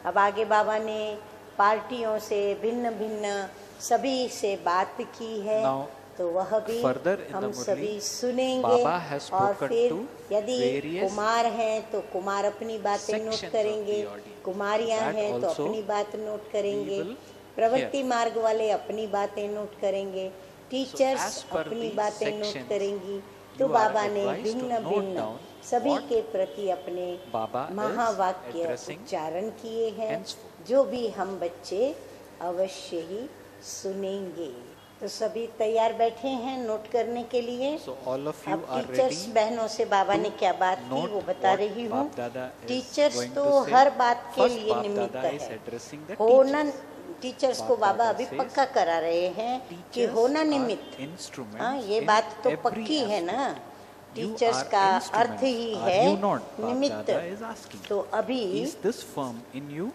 अब आगे बाबा ने पार्टियों से भिन्न भिन्न सभी से बात की है, Now, तो वह भी further in हम the Murli, सभी सुनेंगे। Baba has और spoken फिर to यदि various कुमार हैं तो कुमार अपनी बातें sections नोट of करेंगे, the audience. कुमारियां That हैं तो also अपनी बात नोट करेंगे, we will प्रवृत्ति hear. मार्ग वाले अपनी बातें नोट करेंगे, टीचर्स as per अपनी these बातें नोट sections, करेंगी। तो you are बाबा ने advised to भिन्न note भिन्न down सभी what के प्रति अपने Baba is महावाक्य addressing उच्चारण किए हैं, henceforth. जो भी हम बच्चे अवश्य ही सुनेंगे। तो सभी तैयार बैठे हैं नोट करने के लिए। So all of you अब are टीचर्स ready बहनों से बाबा ने क्या बात की note वो बता what रही हूँ। Bap Dada is teachers going तो to say. हर बात के First, लिए Bap निमित्त Dada is है। addressing the होना teachers. टीचर्स को Bap बाबा Dada अभी says, पक्का करा रहे हैं कि Teachers होना are निमित्त। instruments हाँ, ये in बात तो every पक्की है ना। aspect. You टीचर्स are का instruments. अर्थ ही Are है you not? Bap निमित्त। Dada is asking. तो अभी Is this firm in you?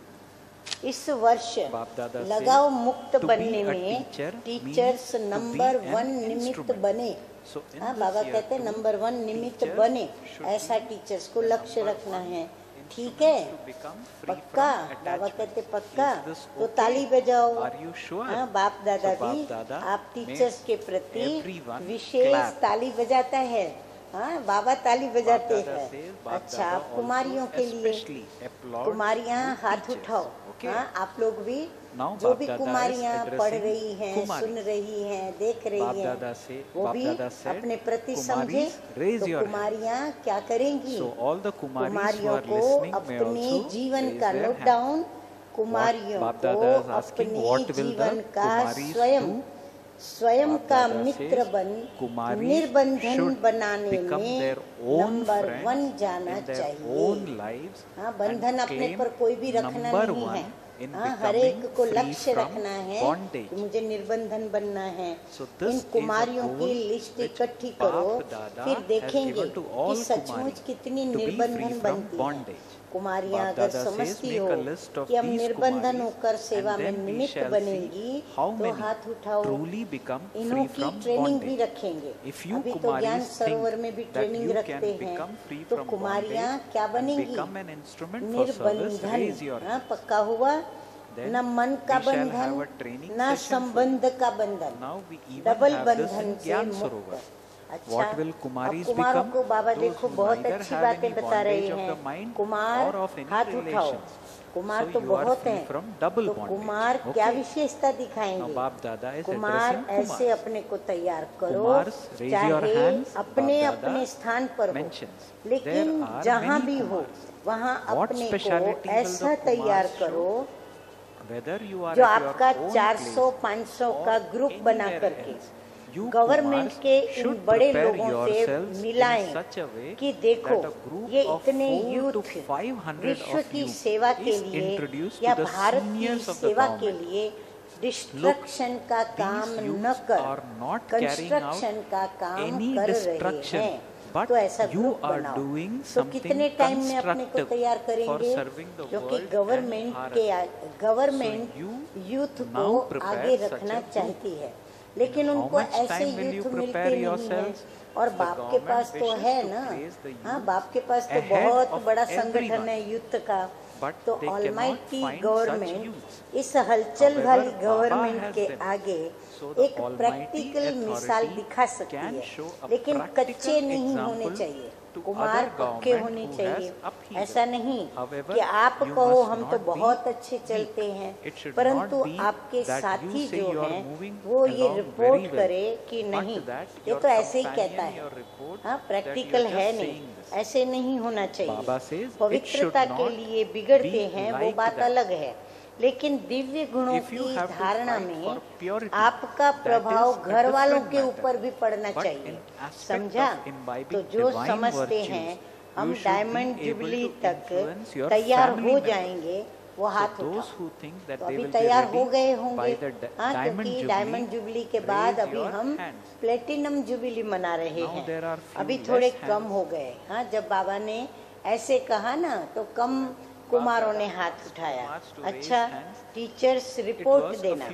इस वर्ष बाप दादा लगाव says, मुक्त to be बनने a में teacher teachers means to be number an 1 निमित्त instrument. बने। So in हाँ, this बाबा year कहते हैं too, नंबर 1 निमित्त teachers बने, should ऐसा be टीचर्स को the लक्ष्य number रखना one है। instrument ठीक है, to become free पक्का। from Baba attachment. कहते पक्का, Is this तो okay? ताली बजाओ। Are you sure? हाँ, बाप दादा So भी बाप दादा आप टीचर्स makes के प्रति everyone विशेष clap. ताली बजाता है। हाँ, बाबा ताली बजाते बाप दादा हैं। says, बाप अच्छा, दादा आप कुमारियों also के लिए especially applauds कुमारियाँ you हाथ teachers. उठाओ। Okay. हाँ, आप लोग भी Now जो बाप भी दादा is कुमारियाँ पढ़ addressing रही हैं, कुमारी. सुन रही हैं, देख बाप रही दादा हैं, से वो बाप भी दादा said, अपने प्रति "कुमारीज, समझे। raise तो your hand." कुमारियाँ क्या करेंगी? So all the kumaris who कुमारियों are को listening may अपने also जीवन raise का their नोट hand. डाउन, कुमारियों बाप को दादा is asking, अपने what will the जीवन का kumaris स्वयं do? स्वयं बाप का दादा मित्र says, बन कुमारीज निर्बंधन should बनाने become में their own नंबर friends 1 जाना in their चाहिए। own lives हाँ, बंधन and अपने claim पर कोई भी रखना number नहीं है। 1 in हाँ, हर एक becoming को free लक्ष्य from रखना है bondage. कि मुझे निर्बंधन बनना है। So this in is a कुमारियों goal की लिस्ट which इकट्ठी बाप करो, दादा फिर has देखेंगे given to all कि सचमुच कुमारी कितनी to be निर्बंधन free from बनती है। bondage. कुमारियाँ बाप अगर दादा says, समझती make हो a list of कि हम these निर्बंधन कुमारीज होकर सेवा and में then we निमित्त shall बनेंगी see how तो many हाथ उठाओ। truly become इन्हों free की from ट्रेनिंग भी bondage. रखेंगे। If you अभी तो ज्ञान कुमारीज सरोवर think में भी that ट्रेनिंग you रखते can हैं, become free तो from कुमारियाँ bondage क्या and बनेंगी? become an instrument for service, निर्बंधन। raise your हाँ, hand. पक्का हुआ। Then न मन का we shall have बंधन, a training न session for संबंध का बंधन, Now we even double have this बंधन in से Gyan मुक्त। Sarovar. अच्छा, What will अब कुमारीज कुमारों become? को बाबा Those देखो who बहुत neither अच्छी have बातें any बता रहे bondage of हैं। the mind Kumar or of any हाथ उठाओ। relations. कुमार So तो you are बहुत free हैं, from double तो bondage. कुमार Okay. क्या विशेषता Now दिखाएंगे? बाप दादा is कुमार addressing ऐसे Kumar. अपने को तैयार करो, Kumars, raise your चाहे hands. अपने बाप दादा अपने स्थान पर हो, mentions, लेकिन there are जहाँ many भी हो Kumars. वहाँ What अपने speciality को will ऐसा the तैयार Kumars करो Whether you are जो at your आपका own 400-500 place का or ग्रुप बना anywhere करके else, you गवर्नमेंट Kumars के इन should बड़े prepare लोगों से yourselves in मिलाएं such a way कि देखो that a group ये of इतने 400 यूथ to 500 विश्व of की youth सेवा के is लिए introduced या to the भारत की seniors of the सेवा के government. लिए डिस्ट्रक्शन का काम These न youths कर are not carrying out construction का काम any कर रहे destruction, हैं, but तो ऐसा you ग्रुप are बनाओ। doing तो something कितने टाइम में अपने को constructive तैयार for करेंगे serving the जो कि world गवर्नमेंट and के Bharat. Government So you youth now को prepare आगे such a रखना group. चाहती है, लेकिन How उनको much ऐसे time will you यूथ मिलते prepare नहीं हैं। yourselves? और The बाप के पास government तो wishes है to ना, place the हाँ, youth बाप के पास तो ahead बहुत of बड़ा everyone. संगठन है यूथ का। But तो they cannot almighty find such government youths. इस हलचल However, वाली Baba गवर्नमेंट has के them. आगे So the एक Almighty प्रैक्टिकल मिसाल authority दिखा सकती can है, show a लेकिन practical कच्चे नहीं example होने चाहिए। to कुमार other पक्के government होने who चाहिए। has upheaval. ऐसा नहीं However, कि आप you कहो must हम तो not be बहुत अच्छे weak. चलते हैं, It should परंतु not be आपके that साथी you say जो you are हैं moving वो ये along रिपोर्ट very well, करे कि but नहीं, that ये your तो ऐसे ही companion, कहता है। your report हाँ, that प्रैक्टिकल you are है just नहीं, saying this. ऐसे नहीं होना चाहिए। Baba says, it पवित्रता should के not लिए बिगड़ते be हैं वो like बात that. अलग है, लेकिन दिव्य गुणों If you की have to धारणा fight में for purity, आपका that प्रभाव is a घर वालों different के matter. ऊपर भी पड़ना But चाहिए, in aspect समझा? of imbibing तो जो divine समझते virtues, हैं you हम should be diamond able jubilee to तक influence your तैयार family हो members. जाएंगे, वो So हाथ those उठाओ। who think that तो they अभी will be तैयार हो ready गए by होंगे, the हाँ, diamond क्योंकि jubilee, डायमंड जुबली के बाद raise अभी your हम hands. प्लेटिनम जुबली मना रहे Now हैं। there are few अभी less थोड़े कम hands. हो गए, हाँ, जब बाबा ने ऐसे कहा ना तो कम कुमारों ने हाथ उठाया। अच्छा, टीचर्स रिपोर्ट देना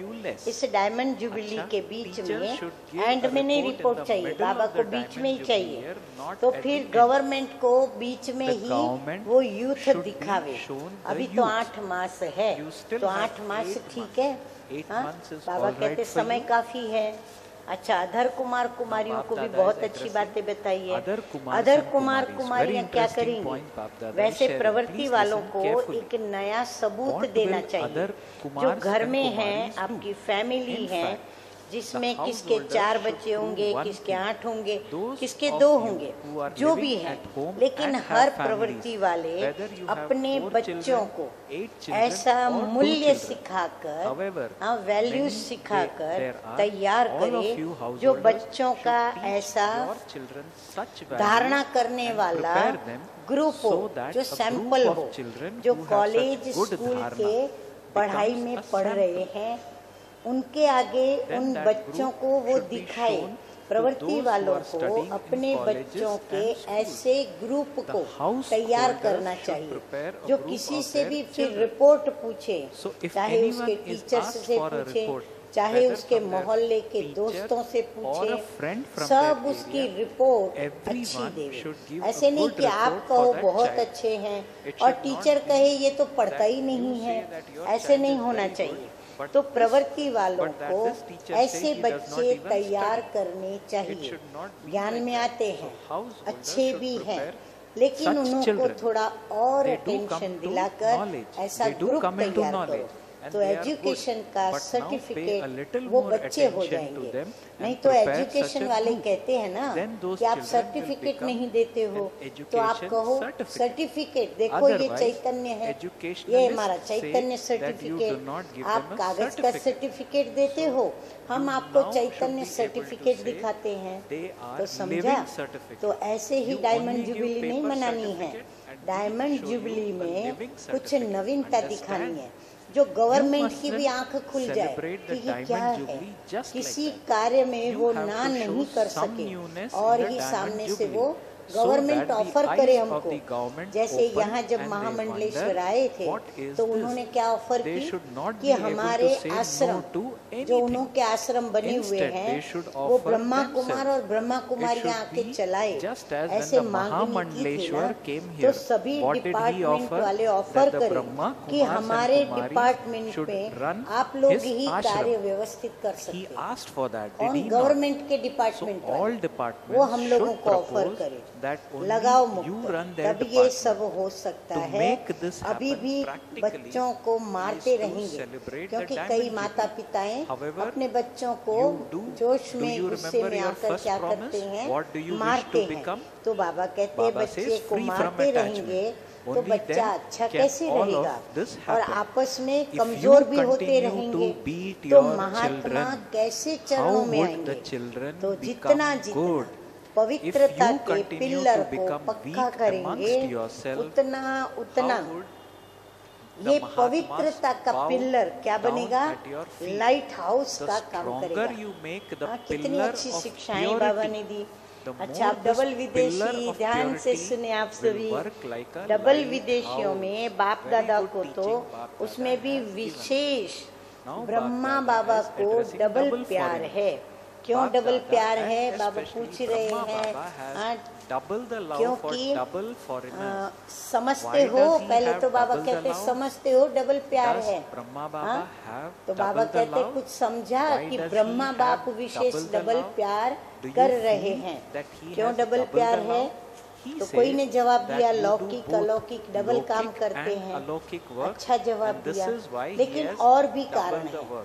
इस डायमंड जुबली के बीच में, एंड में नहीं रिपोर्ट चाहिए, बाबा को बीच में ही चाहिए। तो फिर गवर्नमेंट को बीच में ही वो यूथ दिखावे। अभी तो 8 मास है, तो 8 मास ठीक है, हाँ, बाबा कहते समय काफी है। अच्छा, अधर कुमार कुमारियों को भी बहुत अच्छी बातें बताई है। अधर कुमार कुमारियां क्या करेंगी? वैसे प्रवृत्ति वालों को एक नया सबूत देना चाहिए। जो घर में है, आपकी फैमिली है, जिसमें किसके 4 बच्चे होंगे, किसके 8 होंगे, किसके 2 होंगे, जो भी है, लेकिन हर प्रवृत्ति वाले अपने बच्चों को ऐसा मूल्य सिखाकर, वैल्यूज सिखाकर तैयार करे जो बच्चों का ऐसा धारणा करने वाला ग्रुप हो, जो सैंपल हो, जो कॉलेज स्कूल के पढ़ाई में पढ़ रहे हैं, उनके आगे उन बच्चों को वो दिखाए। प्रवृत्ति वालों को अपने बच्चों के ऐसे ग्रुप को तैयार करना चाहिए जो किसी से भी फिर रिपोर्ट पूछे, चाहे उसके टीचर्स से पूछे, चाहे उसके मोहल्ले के दोस्तों से पूछे, सब उसकी रिपोर्ट अच्छी देवे। ऐसे नहीं कि आप कहो बहुत अच्छे हैं और टीचर कहे ये तो पढ़ता ही नहीं है, ऐसे नहीं होना चाहिए। तो प्रवृत्ति वालों को ऐसे बच्चे तैयार करने चाहिए। ज्ञान में आते हैं, अच्छे भी हैं, लेकिन उनको थोड़ा और अटेंशन दिलाकर ऐसा ग्रुप तैयार करो तो एजुकेशन का सर्टिफिकेट वो बच्चे हो जाएंगे। नहीं तो एजुकेशन वाले कहते हैं ना कि आप सर्टिफिकेट नहीं देते हो, तो आप कहो सर्टिफिकेट देखो ये चैतन्य है, ये हमारा चैतन्य सर्टिफिकेट, आप कागज का सर्टिफिकेट देते हो, हम आपको चैतन्य सर्टिफिकेट दिखाते हैं। तो समझा? तो ऐसे ही डायमंड जुबली नहीं मनानी है, डायमंड जुबली में कुछ नवीनता दिखानी है जो गवर्नमेंट की भी आंख खुल जाए कि ये क्या है। किसी कार्य में वो ना नहीं कर सके और ही सामने से वो गवर्नमेंट ऑफर करे हमको। जैसे यहाँ जब महामंडलेश्वर आए थे तो उन्होंने क्या ऑफर की कि हमारे आश्रम जो उनके आश्रम बने हुए हैं वो ब्रह्मा कुमार और ब्रह्मा कुमारियां आके चलाए, ऐसे मांगनी की थी ना। तो सभी डिपार्टमेंट वाले ऑफर करें कि हमारे डिपार्टमेंट में आप लोग ही कार्य व्यवस्थित कर सकते हैं। कौन? गवर्नमेंट के डिपार्टमेंट वो हम लोगों को ऑफर करे, लगाओ मुक्त, तब ये सब हो सकता है। अभी भी बच्चों को मारते रहेंगे क्योंकि कई माता पिताएं अपने बच्चों को जोश में गुस्से में आकर क्या करते हैं, मारते हैं। तो बाबा कहते हैं बच्चे को मारते रहेंगे तो बच्चा अच्छा कैसे रहेगा, और आपस में कमजोर भी होते रहेंगे तो महात्मा कैसे चरणों में आएंगे। तो जितना जितना पवित्रता के पिलर को पक्का करेंगे उतना उतना ये पवित्रता का पिलर क्या बनेगा, लाइट हाउस का काम करेगा। कितनी अच्छी शिक्षाएं बाबा ने दी। अच्छा, आप डबल विदेशी ध्यान से सुने आप सभी। डबल विदेशियों में बाप दादा को तो उसमें भी विशेष ब्रह्मा बाबा को डबल प्यार है। क्यों डबल प्यार है बाबा पूछ रहे हैं? क्योंकि समझते हो, पहले तो बाबा कहते समझते हो डबल प्यार है। तो बाबा कहते कुछ समझा कि ब्रह्मा बाप विशेष डबल प्यार कर रहे हैं। क्यों डबल प्यार है? तो कोई ने जवाब दिया लौकिक अलौकिक डबल काम करते हैं। अच्छा जवाब दिया, लेकिन और भी कारण है।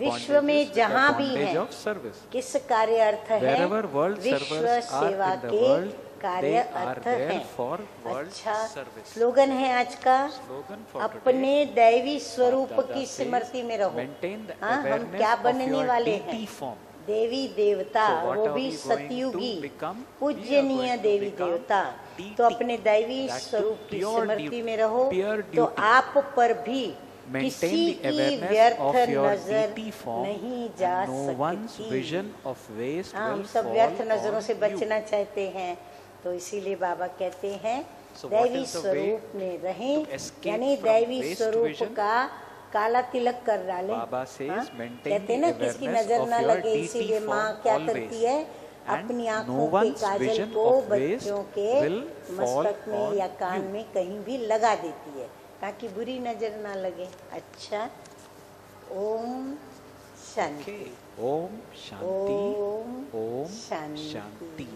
विश्व bondages में with the जहाँ भी bondage हैं, of service. किस कार्य अर्थ है Wherever world विश्व servers are सेवा in the के world, कार्य They are अर्थ there है। for world अच्छा, service. स्लोगन है आज का, Slogan for अपने today, दैवी स्वरूप Dada की says, स्मृति में रहो। maintain the हाँ, हम awareness क्या of बनने your वाले deity हैं? form. देवी देवता, So what वो are भी we going सतयुगी to become? We are पूजनीय going to देवी become देवता। deity. तो अपने दैवी That स्वरूप too की pure स्मृति duty, में रहो, pure तो duty. आप पर भी Maintain किसी the की awareness व्यर्थ of your नजर deity form, नहीं जा and no one's सकती। vision of waste हाँ, हम will सब fall व्यर्थ नजरों on से you. बचना चाहते हैं, तो इसीलिए बाबा कहते हैं So what दैवी is the way स्वरूप में रहें, to escape यानी from दैवी waste स्वरूप vision? का काला तिलक कर डालें। Baba says, हाँ? maintain कहते हैं ना, the किसकी awareness नजर of ना your लगे, deity इसीलिए form माँ क्या always. करती है, And अपनी no आँखों के one's काजल vision को of waste बच्चों के will fall मस्तक में on या कान you. में कहीं भी लगा देती है, ताकि बुरी नजर ना लगे। अच्छा, Om Shanti. Okay. Om Shanti. ओम Om शांति। Shanti.